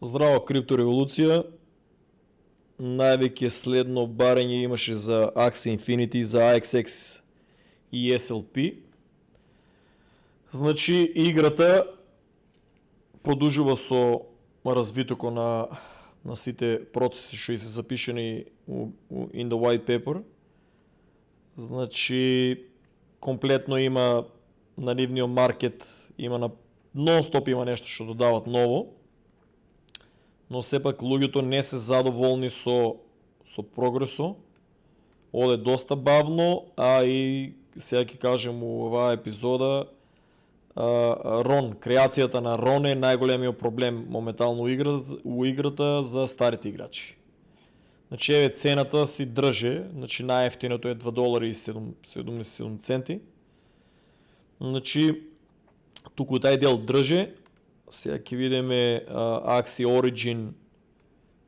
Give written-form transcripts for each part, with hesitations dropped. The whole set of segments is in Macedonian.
Здраво, криптореволюция. Najveće следно барење имаше за Axie Infinity, за AXX и SLP. Значи, играта продужува со развитоко на сите процеси што се запишени in the white paper. Значи, комплетно има на нивниот маркет, има на нон-стоп има нешто што додават ново. Но сепак луѓето не се задоволни со прогресо. Оде доста бавно, а и сега ќе кажем у оваа епизода Рон, креацијата на Рон е најголемиот проблем моментално у играта за старите играчи. Значи еве цената си држе, значи најефтиното е $2.77. Значи туку тај дел држе. Сега ќе видиме Axie Origin,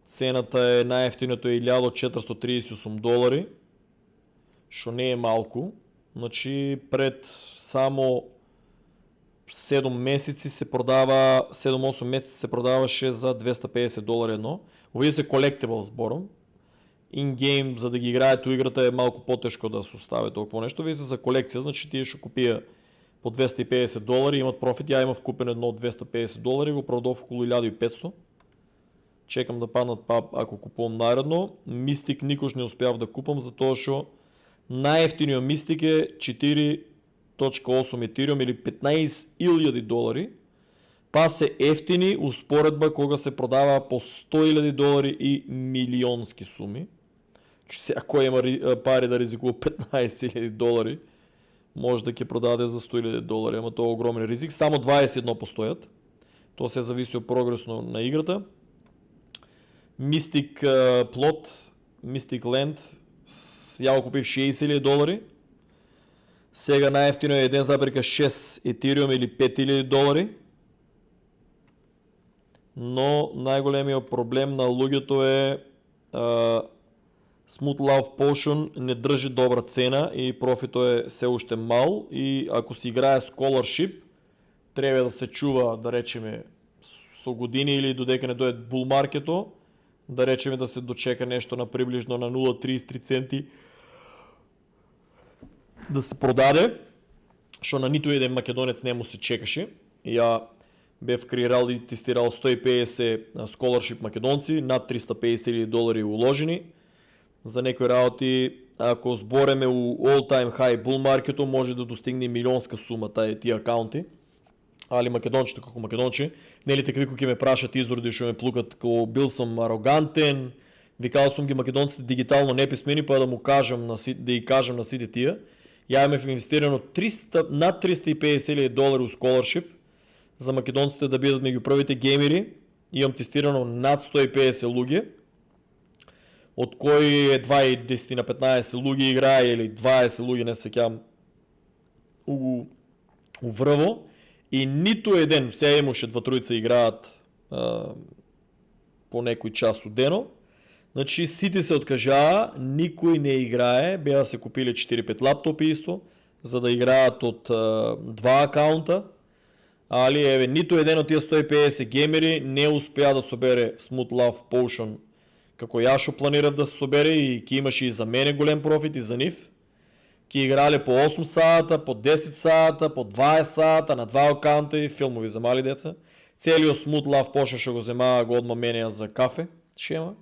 цената е најефтиното е $1.438, што не е малку. Значи пред само 7 месеци се продава, 7-8 месеци се продаваше за $250 едно. Овие се collectible збором. In-game, за да ги играете у играта е малку потешко да се остави толкова нешто. Овие се за колекција, значи тие што купија по $250 имат профит. Ја имав купен едно од $250 и го продав околу 1500. Чекам да паднат ако купувам наредно. Мистик никош не успеав да купам, затоа што најефтиниот Мистик е 4.8 Ethereum или $15,000. Па се ефтини успоредба кога се продава по $100,000 и милионски суми. Сега кој има пари да ризикува $15,000, може да ќе продаде за $100,000, ама тоа е огромен ризик. Само 21 постојат. Тоа се зависи од прогресно на играта. Mystic Plot, Mystic Land, ја го купив $60,000. Сега најефтино е 1.6 Ethereum или $5,000. Но најголемиот проблем на луѓето е Smooth Love Potion не држи добра цена и профитот е се уште мал, и ако си играе Scholarship треба да се чува, да речеме, со години или додека не дојде bull маркето, да речеме да се дочека нешто на приближно на 0.33 центи да се продаде, што на ниту еден македонец не му се чекаше. Ја бев креирал и тестирал 150 Scholarship македонци, над $350,000 уложени. За некои работи, ако збореме у all time high bull маркето, може да достигне милионска сума тие акаунти. Али македончето како македонче, нели такви кои ќе ме прашат изроди што ме плукат како бил сум арогантен, викал сум ги македонците дигитално неписмени, па да му кажам да и кажам на сите тие. Ја имав инвестирано над $350,000 у Scholarship за македонците да бидат меѓу првите геймери. Имам тестирано над 150 луѓе, од кои едва и 10 на 15 луѓе играе, или 20 луѓе, не се сеќавам, у врво, и ниту еден, сега имаше 2-3 играат по некој час у дено. Значи сите се откажаа, никој не играе, беа се купиле 4-5 лаптопи исто, за да играат од два акаунта. Али еве, ниту еден од тие 150 геймери не успеа да собере Smooth Love Potion како ја што планирав да се собере, и ќе имаше и за мене голем профит и за нив. Ќе играле по 8 сата, по 10 сата, по 20 сата на два акаунта и филмови за мали деца. Целиот Smooth Love Potion што го земаа го одма менеја за кафе шема.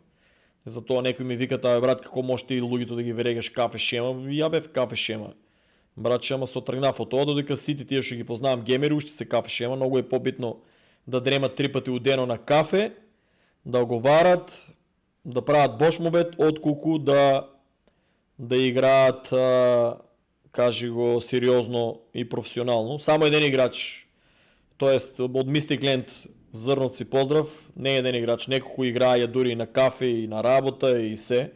Затоа некој ми вика, брат, како можеш ти луѓето да ги верегаш кафе шема? Ја бев кафе шема. Братче, ама се отргнав од тоа, додека сите тие што ги познавам геймери уште се кафе шема. Многу е побитно да дремат 3 пати у дено на кафе, да оговарат, да прават бошмобет, отколку да играат, кажи го, сериозно и професионално. Само еден играч, тоест од Mystic Land, зрнат си поздрав, не еден играч, неколку играја дури и на кафе, и на работа, и се.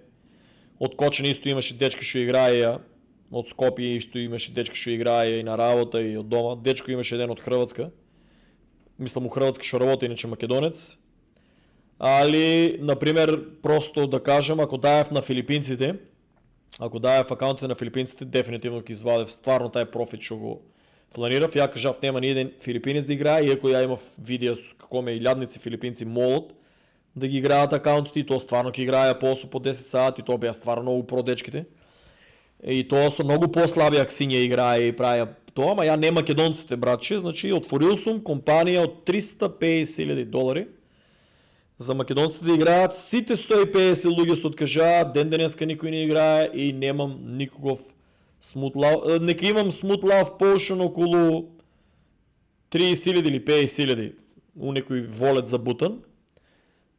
Од Кочен исто имаше дечка што играја, од Скопје исто имаше дечка што играја и на работа, и од дома. Дечко имаше еден од Хрватска, мислам у Хрватска што работи, иначе македонец. Али, например, просто да кажам, ако даев на филипинците, ако даев акаунтите на филипинците, дефинитивно ќе извадев стварно тај профит што го планирав. Ја кажав нема ни еден филипинец да играе, иако ја имав видео како ме илјадници филипинци молот, да ги играат акаунтите и то стварно ќе играе по 8 по 10 сати, то беа стварно много про дечките. И тоа со многу по-слаби аксиња играе и праја тоа, ама ја не македонците, братче, значи отворил сум компанија од $350,000 за македонците да играат, сите 150 луѓе се откажаат, ден денеска никој не играе и немам никогов Smooth Love, нека имам Smooth Love Potion околу 30,000 или 50,000 у некој волет за бутан.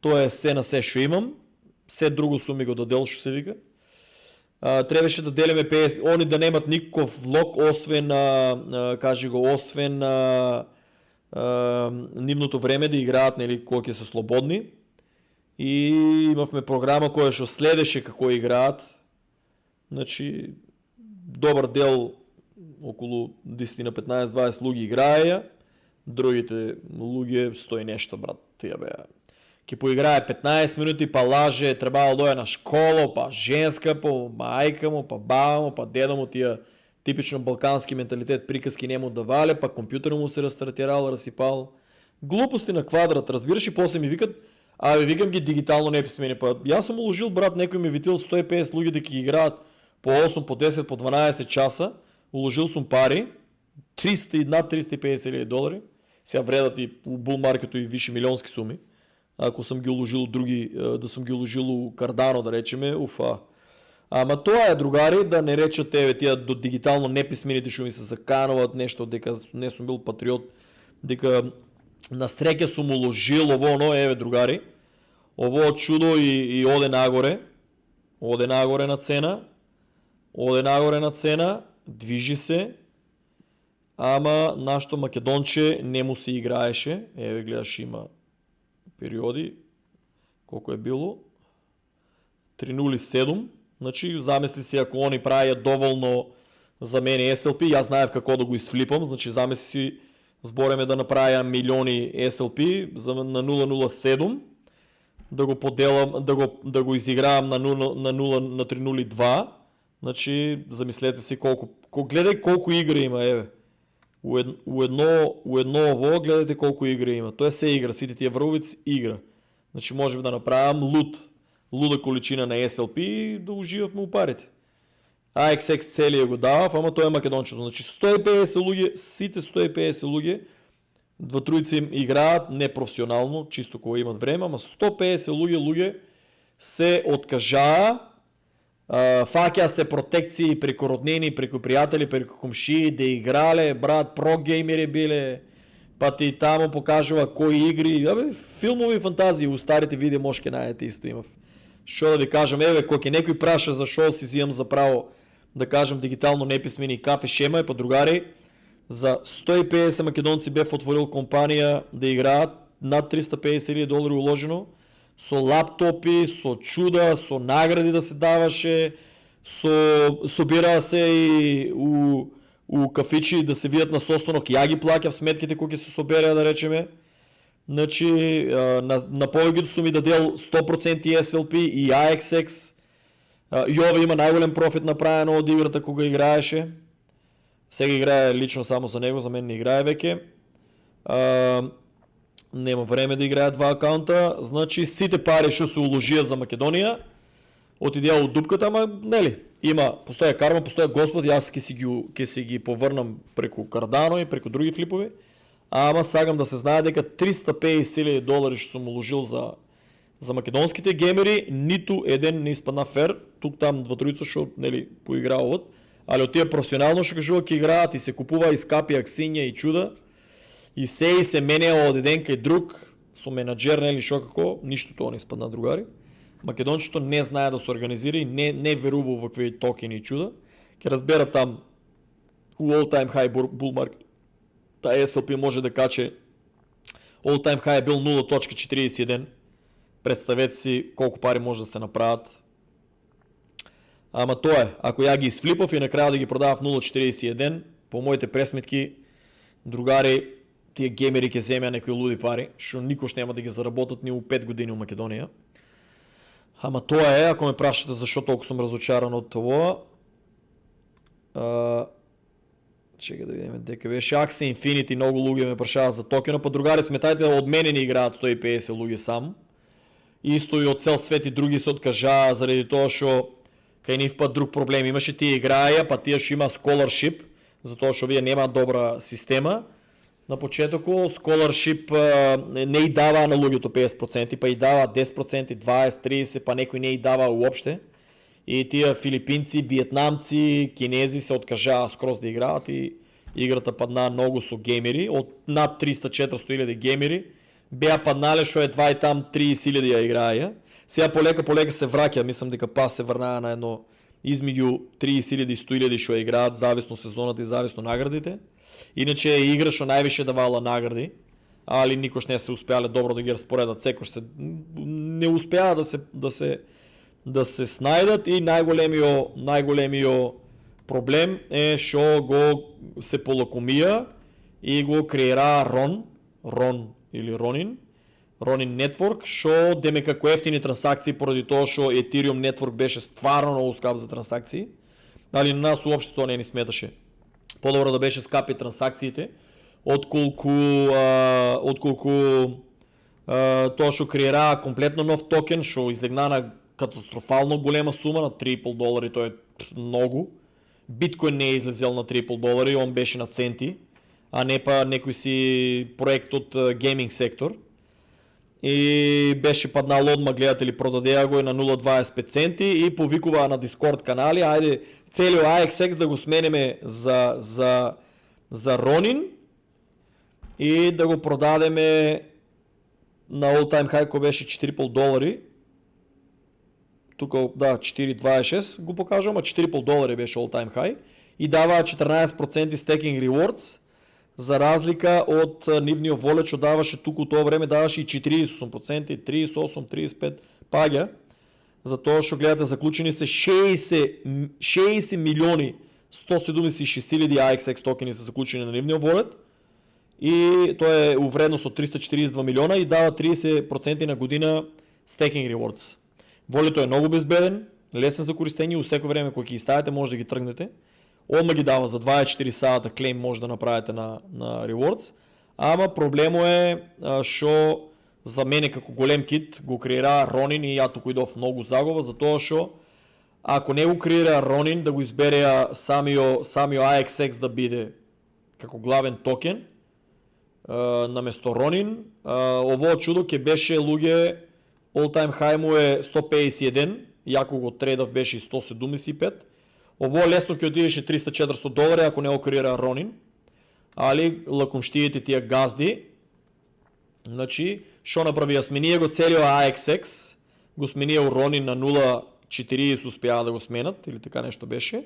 Тоа е се на се што имам, се друго сум ми го додел што се вика. Требаше да делиме 50, они да немат никаков влог, освен кажи го, освен нивното време да играат, нели, кога ќе се слободни. И имавме програма која што следеше како играат. Значи добар дел, околу 10 на 15-20 луѓе играеја, другите луѓе 100 и нешто, брат, тие беа. Ке поиграе 15 минути, па лаже, требало да дојде на школа, па женска, па мајка му, па баба му, па деда му, тие типично балкански менталитет, приказки нему да вале, па компјутерот му се рестартирал, расипал. Глупости на квадрат, разбираш, и после ми викат, викам ги дигитално неписмени, па јас сум уложил, брат, некој ми витил 150 луѓе да ги играат по 8, по 10, по 12 часа, уложил сум пари, 300 и над $350,000, сега вредат и у булмаркету и виши милионски суми. Ако сум ги уложил други, да сум ги уложил у Cardano, да речеме, уфа. Ама тоа е, другари, да не речат тебе тие до дигитално неписмените што ми се закануват нешто, дека не сум бил патриот, дека на среќа сум уложил ово, еве, другари, ово чудо и оде нагоре на цена, движи се, ама нашто македонче не му се играеше, еве гледаш има периоди, колко е било, 3.07, значи замисли си ако они правиат доволно за мене SLP, јас знаев како да го изфлипам, значи замисли си збореме да направя милиони SLP на 0.07, да го поделам, да го изигравам на 3.02, значи замислете си колко, гледај колко игри има, еве. У едно ово, гледате колко игри има. Тоа се игра, сите тие врвовици игра. Значи можем да направам луда количина на SLP и да уживавме у парите. AXX целиот го давав, ама тоа е македончето. Значи 150 луѓе, сите 150 луѓе, дватрујци им играат непрофесионално, чисто кога имат време, ама 150 луѓе се откажаа, фаќа се протекции преку роднини, преку пријатели, преку комшии, да играле, брат, про геймери биле, па ти таму покажува кои игри, филмови фантазии, у старите видео може ке најдете исто имав. Шо да ви кажам, еве, кој ќе некој праша за шо си зимам за право, да кажам дигитално неписмени кафе шема е, па другари, за 150 македонци бев отворил компанија да играат, над $350,000 уложено, со лаптопи, со чуда, со награди да се даваше, собираа се и у кафичи да се видат на состанок, ја ги плаќав сметките кои се собереа, да речеме. Значи, на повеќето сум ми дадел 100% SLP и AXX. Јове има најголем профит направено од играта кога играеше. Сега играе лично само за него, за мен не играе веќе. Нема време да играат два акаунта, значи сите пари што се уложија за Македонија отидеа од дупката, ама нели, постоја карма, постоја Господ, јас ќе си ги поврнам преку Cardano и преку други флипови, ама сагам да се знае дека $350,000 што сум уложил за македонските геймери, ниту еден не испадна фер, тук там дватројца што нели поиграуваат, али од тие професионално што кажува ќе играат и се купува и скапи аксиња и чуда, и се менеа од еден кај друг, со менаџер, нели шо како, ништо тоа не испадна, другари. Македончето не знае да се организира и не верува во вакви токени и чуда. Ќе разбера там у all time high bull market, та SLP може да каче, all time high е бил 0.41, представете си колку пари може да се направат. Ама тоа е, ако ја ги изфлипав и на крај да ги продавав 0.41, по моите пресметки, другари, тие геймери ќе земеа некои луди пари, што никош нема да ги заработат ни у 5 години у Македонија. Ама тоа е, ако ме прашате зашо толку сум разочаран од това. Чека да видиме дека беше Axie Infinity, многу луѓе ме прашаат за токена, па другари сметајте од мене не играат 150 луѓе само. исто и од цел свет и други се откажаа заради тоа што кај нив пат друг проблем имаше, тие играја, па тие што има scholarship, затоа што вие нема добра система. На почетоку scholarship не и дава на луѓето 50%, па и дава 10%, 20, 30, па некој не и дава уопште. И тие филипинци, виетнамци, кинези се откажаа скроз да играат и играта падна многу со геймери, од над 300-400 илјади геймери, беа паднале што едва и там 30.000 ја играја. Сега полека се враќа, мислам дека пас се врнаа на едно измеѓу 30.000 и 100.000 што играат, зависно сезоната и зависно наградите. Иначе е игра што највише давала награди, али никош не се успеале добро да ги распоредат, секош се не успеа да се снајдат и најголемиот проблем е што го се полакомија и го креира Ron или Ronin Network, што деме како ефтини трансакции поради тоа што Ethereum Network беше стварно многу скап за трансакции, али на нас уопште тоа не ни сметаше. Подобро да беше скапи трансакциите, отколку тоа што креираа комплетно нов токен, што излегна на катастрофално голема сума на $3,5, тоа е многу. Биткоин не е излезел на $3,5, он беше на центи, а не па некој си проект од гейминг сектор. И беше паднал одма, гледатели, продадеа го и на 0,25 центи и повикуваа на Discord канали, ајде целиот AXX да го смениме за Ronin и да го продадеме на all time high кој беше $4,5. Тука да, 4.26 го покажам, а $4,5 беше all time high и даваа 14% stacking rewards, за разлика од нивниот wallet што даваше туку тоа време, даваше и 48%, 38, 35 паѓа, за тоа што гледате заклучени се 60 милиони 176.000 AXX токени се заклучени на нивниот wallet и тоа е у вредност од 342 милиона и дава 30% на година stacking rewards. Волето е многу безбеден, лесен за користење, у секој време кога ќе ги ставите може да ги тргнете. Одма ги дава за 24 сата клейм може да направите на rewards, ама проблемо е што за мене како голем кит го креира Ronin и ја туку идов многу загуба, затоа што ако не го креира Ronin да го избереа самио AXX да биде како главен токен наместо Ronin, овој чудо ќе беше луѓе all time high му е 151, јако го трейдав беше 175. Ово лесно ќе отидеше $300-400 ако не го креира Ronin, али лакомштиите тие газди. Значи, што направија? Сменија го целиот AXX, го сменија у Ronin на 0.40 успеа да го сменат, или така нешто беше,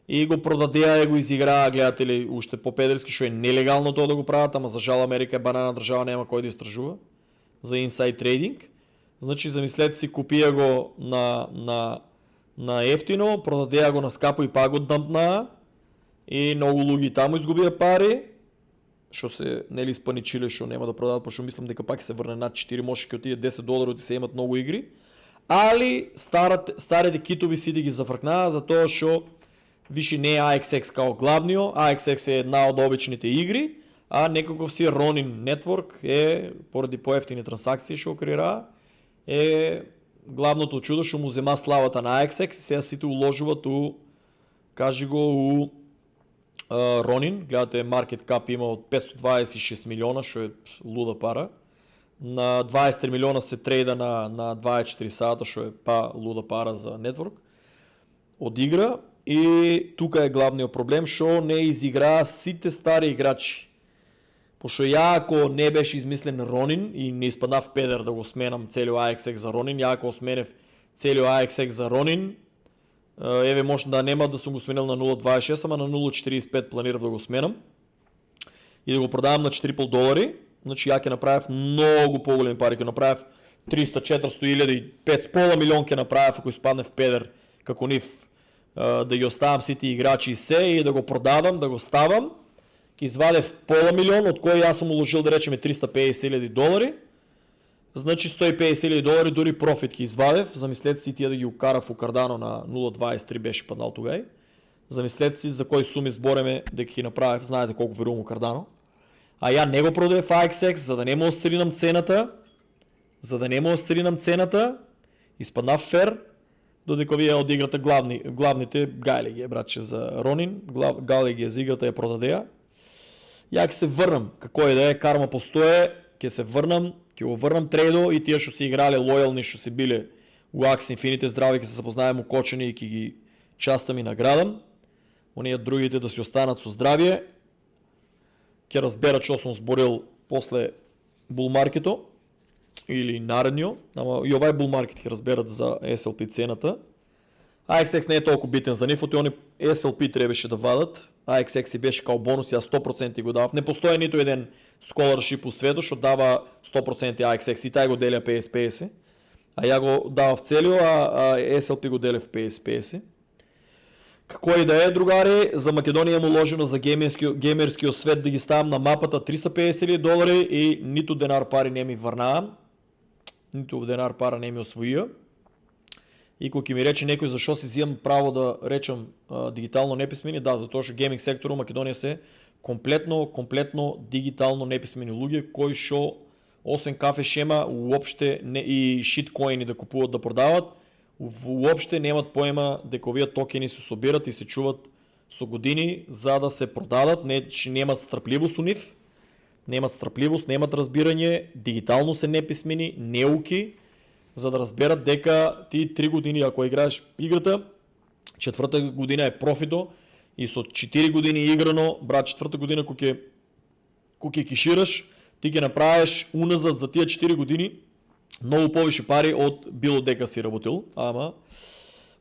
и го продадеа и го изиграа, гледатели, уште по-педерски, што е нелегално тоа да го прават, ама за жал Америка е банана држава, нема кој да истражува за inside trading. Значи, замислете си, купија го на ефтино, продадеа го на скапо и пак го дампнаа и многу луѓе таму изгубија пари, што се нели испаничиле што нема да продадат, пошто мислам дека пак се врне над 4, може ќе отиде $10 и се имат многу игри, али старите китови сите ги зафркнаа за тоа што више не е AXX као главниот, AXX е една од обичните игри, а некаков си Ronin Network е поради поевтини трансакции што креираа е главното чудо што му зема славата на AXX и сега сите уложуваат кажи го у Ronin. Гледате market cap има од 526 милиона, што е луда пара. На 23 милиона се трейда на 24 сата, што е па луда пара за network од игра. И тука е главниот проблем што не изиграа сите стари играчи. Пошто ја ако не беше измислен Ronin и не испаднав педер да го сменам целиот AXX за Ronin, ја ако сменев целиот AXX за Ronin, еве може да нема да сум го сменил на 0.26, ама на 0.45 планирав да го сменам и да го продавам на $4,5. Значи ја ќе направев многу поголеми пари, ќе направев 300, 400 илјади, 5 милион ќе направев ако испаднев педер како нив, да ги оставам сите играчи и се и да го продавам, да го ставам. Ќе извадев $500,000, од кој јас сум уложил да речеме $350,000. Значи $150,000 дури профит ќе извадев. Замислете си тие да ги укарав у Cardano на 0.23 беше паднал тогај. Замислете си за кои суми збореме дека ќе направев, знаете колку верувам у Cardano. А ја не го продадев AXX за да не му остринам цената за да не му сринам цената, изпадна фер, додека вие од играта главните гайли ги братче за Ронин, гайли ги за играта ја продадеа. Ја ќе се врнам, како и да е, карма постое, ќе се врнам, ќе го врнам трейдо и тие што си играле лојални, што си биле у Axie Infinity здрави, ќе се запознаеме укочени и ќе ги частам и наградам. Оние другите да си останат со здравие. Ќе разберат што сум зборил после булмаркето или наредниот, ама и овај булмаркет ќе разберат за SLP цената. AXX не е толку битен за нив, они SLP требаше да вадат. AXX си беше као бонус, ја 100% го давав. Не постои ниту еден scholarship у светот што дава 100% AXX и тај го делја 50-50. А ја го давав целио, а SLP го делев 50-50. Како и да е, другари, за Македонија му ложено за геймерскиот свет да ги ставам на мапата $350,000 и ниту денар пари не ми врнаа. Ниту денар пара не ми освоија. И кога ќе ми рече некој зашо си зимам право да речам дигитално неписмени, да, затоа што гейминг секторот Македонија се комплетно дигитално неписмени луѓе кои што освен кафе шема уопште не, и шиткоини да купуват да продават, уопште немат поема дека овие токени се собират и се чуват со години за да се продадат, немат страпливост у нив, немат страпливост, немат разбирање, дигитално се неписмени, неуки, за да разберат дека ти 3 години ако играеш играта, 4-та година е профито и со 4 години играно, брат, 4-та година кога ќе кишираш, ти ќе направиш уназад за тие 4 години многу повише пари од било дека си работил, ама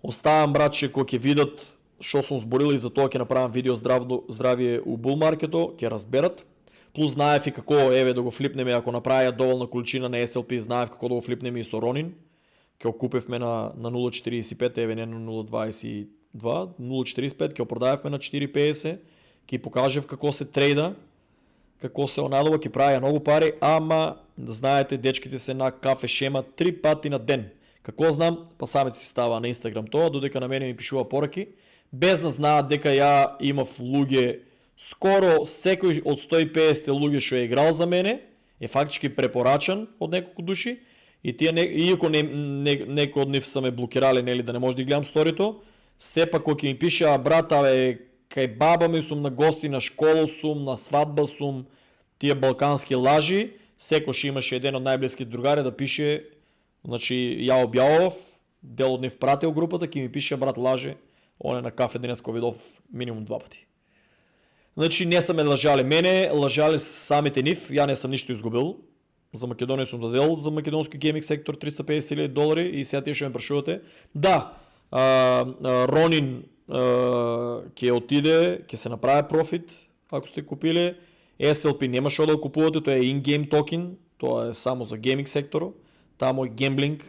оставам, братче, кога ќе видат што сум зборил и за тоа ќе направам видео здравие у булмаркето, ќе разберат. Плюс знаев и како еве да го флипнеме ако направија доволна количина на SLP, знаев како да го флипнеме и со Ронин. Ќе го купевме на 0.45, еве не на 0.22, 0.45 ќе го продавевме на 4.50, ќе покажев како се трейда, како се онадова, ќе правија многу пари, ама да знаете, дечките се на кафе шема 3 пати на ден. Како знам, па самец си става на Инстаграм тоа, додека на мене ми пишува пораки, без да знаат дека ја имав луѓе, скоро секој од 150 луѓе што е играл за мене, е фактички препорачан од неколку души, и тие иако некој од нив са ме блокирале, нели, да не може да гледам сторито, сепак кога ќе ми пише, брат, кај баба ми сум на гости, на школа сум, на свадба сум, тие балкански лажи, секош имаше еден од најблиски другари да пише, значи ја објавав, дел од нив пратил групата, ќе ми пише, брат, лаже, он е на кафе денес кој видов минимум 2 пати. Значи не са ме лажали мене, лажали самите нив, ја не сум ништо изгубил. За Македонија сум дадел за македонски гейминг сектор $350,000 и сега тие што ме прашувате. Да, Ронин ќе отиде, ќе се направи профит ако сте купиле. SLP нема што да го купувате, тоа е in-game токен, тоа е само за гейминг секторот. Таму е гемблинг,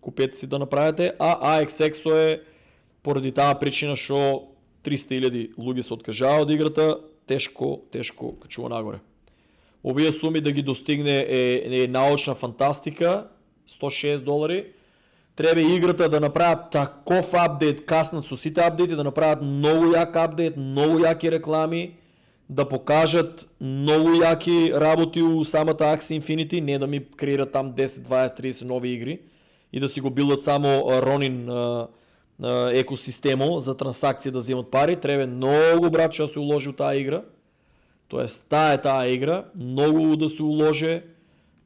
купете си да направите, а AXX е поради таа причина што 300,000 луѓе се откажаа од играта, тешко качува нагоре. Овие суми да ги достигне е научна фантастика, $106. Треба играта да направат таков апдейт, каснат со сите апдейти, да направат многу јак апдейт, многу јаки реклами, да покажат многу јаки работи у самата Axie Infinity, не да ми креират там 10, 20, 30 нови игри и да си го билдат само Ронин екосистемо за трансакции да земат пари. Треба многу, брат, што се уложи у таа игра. Тоест, таа игра, многу да се уложи,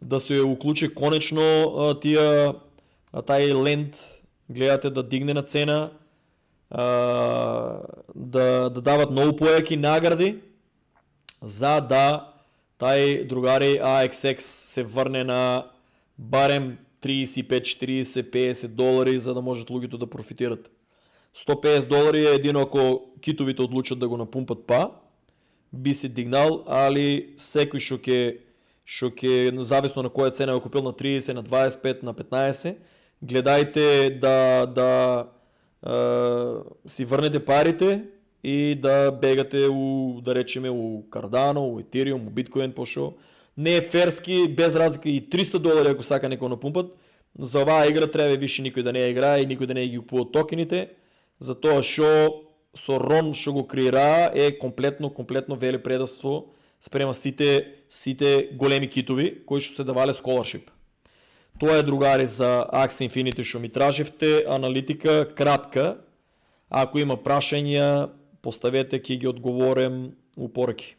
да се уклучи конечно тај ленд, гледате да дигне на цена, да дават многу појаки награди, за да тај другари AXX се врне на барем 35, 40, $50, за да можат луѓето да профитират. $150 е едино ако китовите одлучат да го напумпат би се дигнал, али секој што ќе зависно на која цена го купил, на 30, на 25, на 15, гледајте да си врнете парите и да бегате да речеме у Cardano, у Ethereum, у Bitcoin, пошо не е ферски, без разлика и $300 ако сака некој напумпат. За оваа игра треба више никој да не ја играе и никој да не ги купува токените, затоа што со Рон што го креира е комплетно вели предавство спрема сите големи китови кои што се давале scholarship. Тоа е, другари, за Axie Infinity што ми траживте. Аналитика кратка. Ако има прашања, поставете, ќе ги одговорам у пораки.